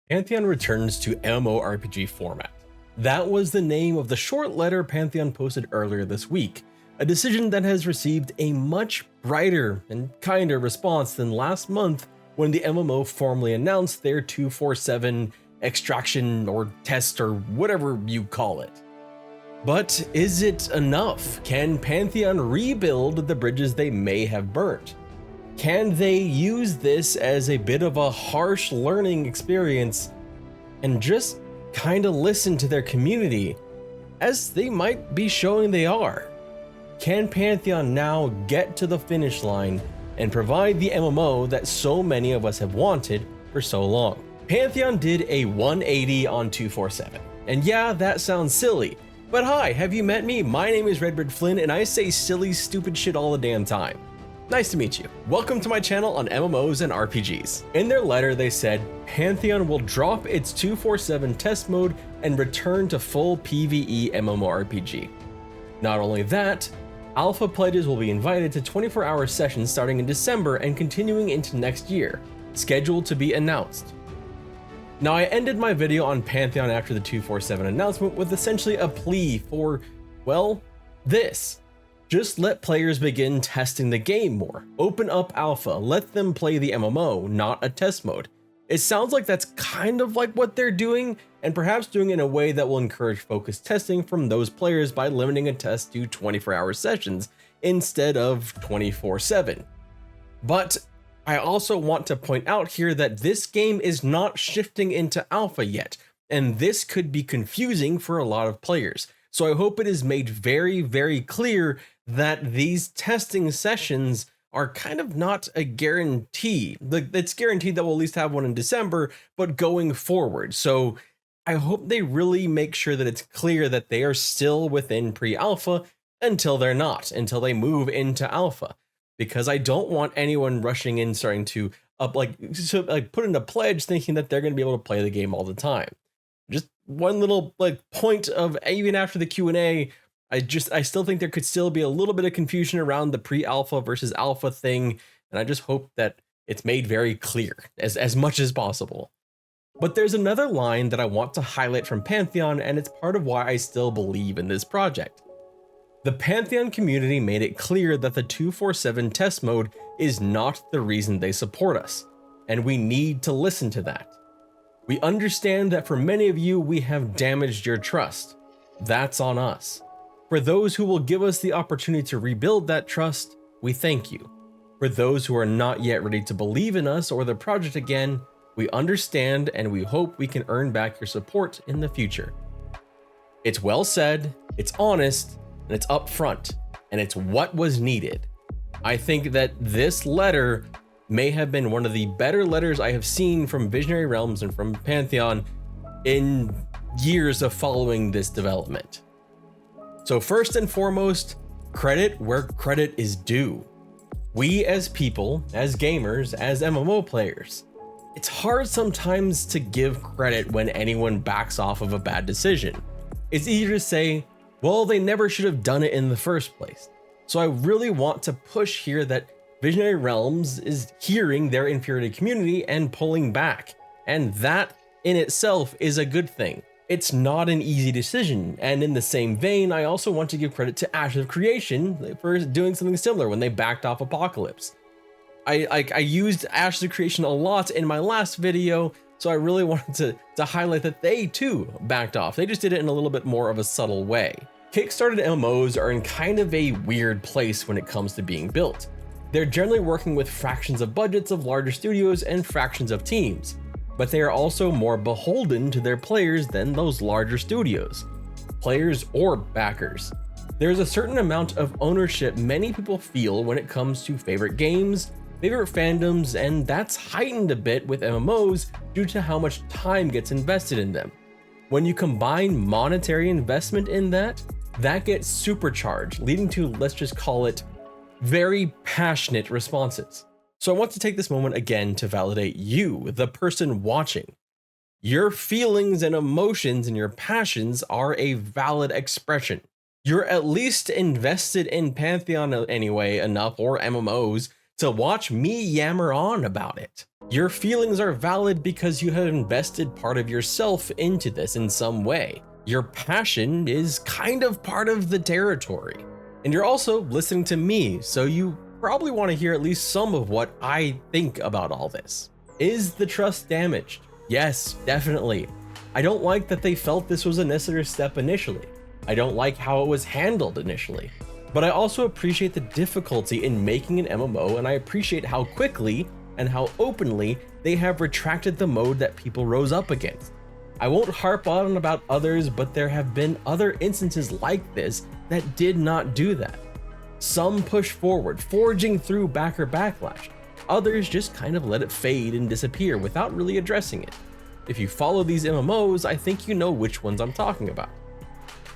Pantheon returns to MMORPG format. That was the name of the short letter Pantheon posted earlier this week, a decision that has received a much brighter and kinder response than last month when the MMO formally announced their 247 extraction or test or whatever you call it. But is it enough? Can Pantheon rebuild the bridges they may have burnt? Can they use this as a bit of a harsh learning experience and just kind of listen to their community, as they might be showing they are? Can Pantheon now get to the finish line and provide the MMO that so many of us have wanted for so long? Pantheon did a 180 on 247, and yeah, that sounds silly, but hi, have you met me? My name is Redbird Flynn, and I say silly, stupid shit all the damn time. Nice to meet you. Welcome to my channel on MMOs and RPGs. In their letter, they said, Pantheon will drop its 247 test mode and return to full PvE MMORPG. Not only that, alpha pledges will be invited to 24-hour sessions starting in December and continuing into next year, scheduled to be announced. Now, I ended my video on Pantheon after the 247 announcement with essentially a plea for, well, this. Just let players begin testing the game more. Open up alpha, let them play the MMO, not a test mode. It sounds like that's kind of like what they're doing, and perhaps doing it in a way that will encourage focused testing from those players by limiting a test to 24-hour sessions instead of 24/7. But I also want to point out here that this game is not shifting into alpha yet, and this could be confusing for a lot of players. So I hope it is made very, very clear that these testing sessions are kind of not a guarantee. It's guaranteed that we'll at least have one in December, but going forward. So I hope they really make sure that it's clear that they are still within pre-alpha until they're not, until they move into alpha. Because I don't want anyone rushing in starting to put in a pledge thinking that they're going to be able to play the game all the time. Just one little point of, even after the Q&A, I still think there could still be a little bit of confusion around the pre-alpha versus alpha thing, and I just hope that it's made very clear as much as possible. But there's another line that I want to highlight from Pantheon, and it's part of why I still believe in this project. The Pantheon community made it clear that the 247 test mode is not the reason they support us, and we need to listen to that. We understand that for many of you, we have damaged your trust. That's on us. For those who will give us the opportunity to rebuild that trust, we thank you. For those who are not yet ready to believe in us or the project again, we understand and we hope we can earn back your support in the future. It's well said, it's honest, and it's upfront, and it's what was needed. I think that this letter may have been one of the better letters I have seen from Visionary Realms and from Pantheon in years of following this development. So first and foremost, credit where credit is due. We as people, as gamers, as MMO players, it's hard sometimes to give credit when anyone backs off of a bad decision. It's easier to say, well, they never should have done it in the first place. So I really want to push here that Visionary Realms is hearing their infuriated community and pulling back. And that in itself is a good thing. It's not an easy decision. And in the same vein, I also want to give credit to Ashes of Creation for doing something similar when they backed off Apocalypse. I used Ashes of Creation a lot in my last video, so I really wanted to highlight that they too backed off. They just did it in a little bit more of a subtle way. Kickstarted MMOs are in kind of a weird place when it comes to being built. They're generally working with fractions of budgets of larger studios and fractions of teams, but they are also more beholden to their players than those larger studios, players or backers. There's a certain amount of ownership many people feel when it comes to favorite games, favorite fandoms, and that's heightened a bit with MMOs due to how much time gets invested in them. When you combine monetary investment in that gets supercharged, leading to, let's just call it, very passionate responses. So I want to take this moment again to validate you, the person watching. Your feelings and emotions and your passions are a valid expression. You're at least invested in Pantheon anyway enough, or MMOs, to watch me yammer on about it. Your feelings are valid because you have invested part of yourself into this in some way. Your passion is kind of part of the territory. And you're also listening to me, so you probably want to hear at least some of what I think about all this. Is the trust damaged? Yes, definitely. I don't like that they felt this was a necessary step initially. I don't like how it was handled initially. But I also appreciate the difficulty in making an MMO, and I appreciate how quickly and how openly they have retracted the mode that people rose up against. I won't harp on about others, but there have been other instances like this that did not do that. Some push forward, forging through backer backlash. Others just kind of let it fade and disappear without really addressing it. If you follow these MMOs, I think you know which ones I'm talking about.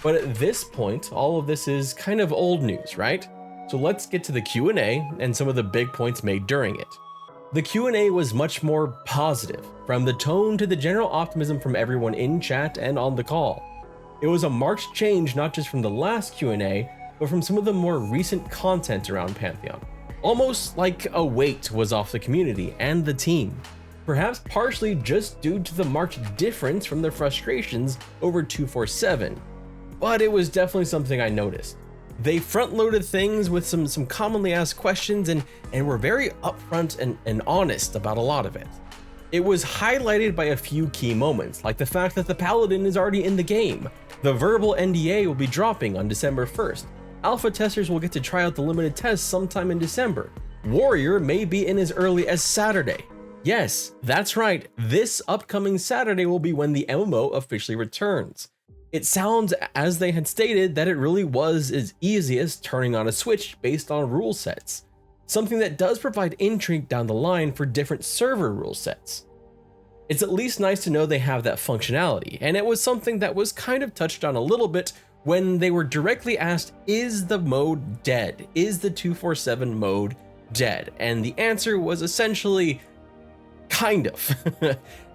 But at this point, all of this is kind of old news, right? So let's get to the Q&A and some of the big points made during it. The Q&A was much more positive, from the tone to the general optimism from everyone in chat and on the call. It was a marked change not just from the last Q&A, but from some of the more recent content around Pantheon. Almost like a weight was off the community and the team, perhaps partially just due to the marked difference from their frustrations over 247, but it was definitely something I noticed. They front-loaded things with some commonly asked questions and were very upfront and honest about a lot of it. It was highlighted by a few key moments, like the fact that the Paladin is already in the game. The verbal NDA will be dropping on December 1st. Alpha testers will get to try out the limited test sometime in December. Warrior may be in as early as Saturday. Yes, that's right, this upcoming Saturday will be when the MMO officially returns. It sounds, as they had stated, that it really was as easy as turning on a switch based on rule sets, something that does provide intrigue down the line for different server rule sets. It's at least nice to know they have that functionality, and it was something that was kind of touched on a little bit when they were directly asked, is the mode dead? Is the 247 mode dead? And the answer was essentially, kind of.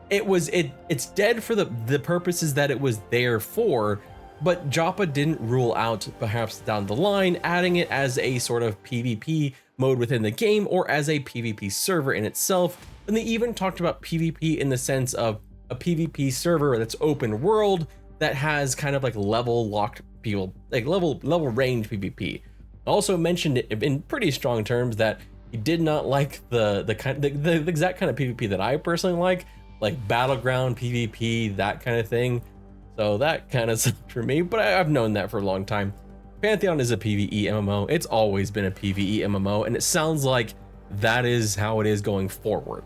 It's dead for the purposes that it was there for, but Joppa didn't rule out perhaps down the line adding it as a sort of PvP mode within the game or as a PvP server in itself. And they even talked about PvP in the sense of a PvP server that's open world that has kind of like level locked people, like level range PvP. Also mentioned it in pretty strong terms that he did not like the exact kind of PvP that I personally like battleground PvP, that kind of thing. So that kind of sucked for me, but I've known that for a long time. Pantheon is a PvE MMO. It's always been a PvE MMO, and it sounds like that is how it is going forward.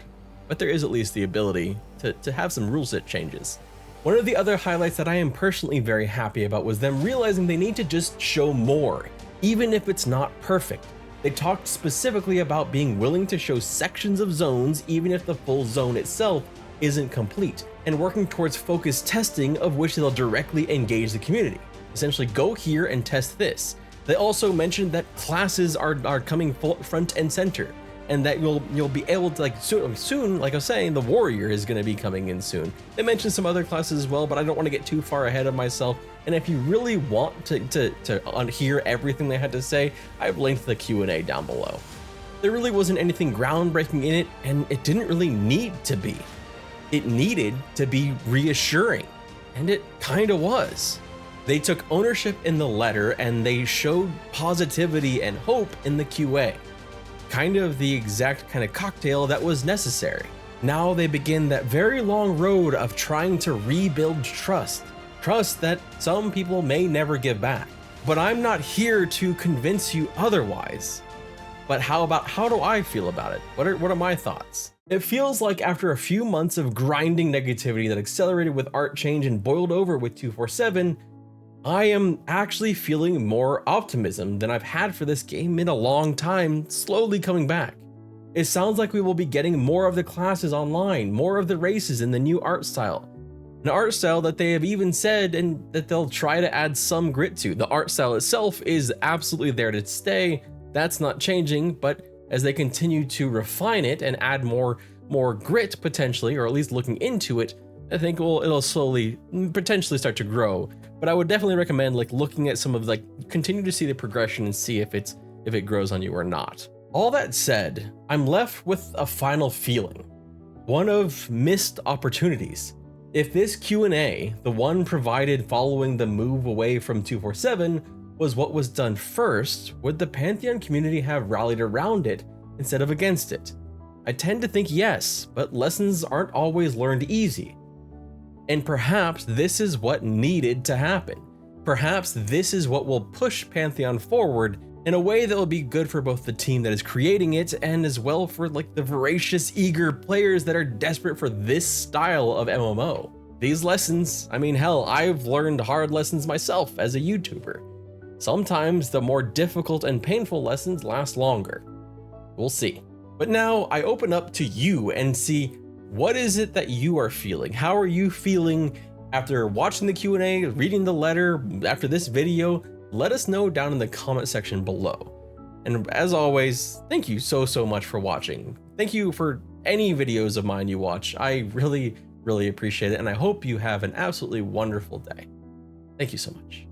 But there is at least the ability to have some rule set changes. One of the other highlights that I am personally very happy about was them realizing they need to just show more, even if it's not perfect. They talked specifically about being willing to show sections of zones even if the full zone itself isn't complete, and working towards focused testing of which they'll directly engage the community. Essentially, go here and test this. They also mentioned that classes are coming front and center, and that you'll be able to, like, soon, like I was saying, the warrior is going to be coming in soon. They mentioned some other classes as well, but I don't want to get too far ahead of myself. And if you really want to hear everything they had to say, I've linked the Q&A down below. There really wasn't anything groundbreaking in it, and it didn't really need to be. It needed to be reassuring, and it kind of was. They took ownership in the letter, and they showed positivity and hope in the QA. Kind of the exact kind of cocktail that was necessary. Now they begin that very long road of trying to rebuild trust. Trust that some people may never give back. But I'm not here to convince you otherwise. But how do I feel about it? What are my thoughts? It feels like after a few months of grinding negativity that accelerated with art change and boiled over with 247, I am actually feeling more optimism than I've had for this game in a long time, slowly coming back. It sounds like we will be getting more of the classes online, more of the races in the new art style. An art style that they have even said and that they'll try to add some grit to. The art style itself is absolutely there to stay. That's not changing, but as they continue to refine it and add more grit potentially, or at least looking into it, I think it'll slowly potentially start to grow. But I would definitely recommend looking at some of continue to see the progression and see if it grows on you or not. All that said, I'm left with a final feeling, one of missed opportunities. If this Q&A, the one provided following the move away from 247, was what was done first, would the Pantheon community have rallied around it instead of against it? I tend to think yes, but lessons aren't always learned easy. And perhaps this is what needed to happen. Perhaps this is what will push Pantheon forward in a way that will be good for both the team that is creating it and as well for like the voracious, eager players that are desperate for this style of MMO. These lessons, I mean, hell, I've learned hard lessons myself as a YouTuber. Sometimes the more difficult and painful lessons last longer. We'll see. But now I open up to you and see, what is it that you are feeling? How are you feeling after watching the Q&A, reading the letter, after this video? Let us know down in the comment section below. And as always, thank you so much for watching. Thank you for any videos of mine you watch. I really appreciate it, and I hope you have an absolutely wonderful day. Thank you so much.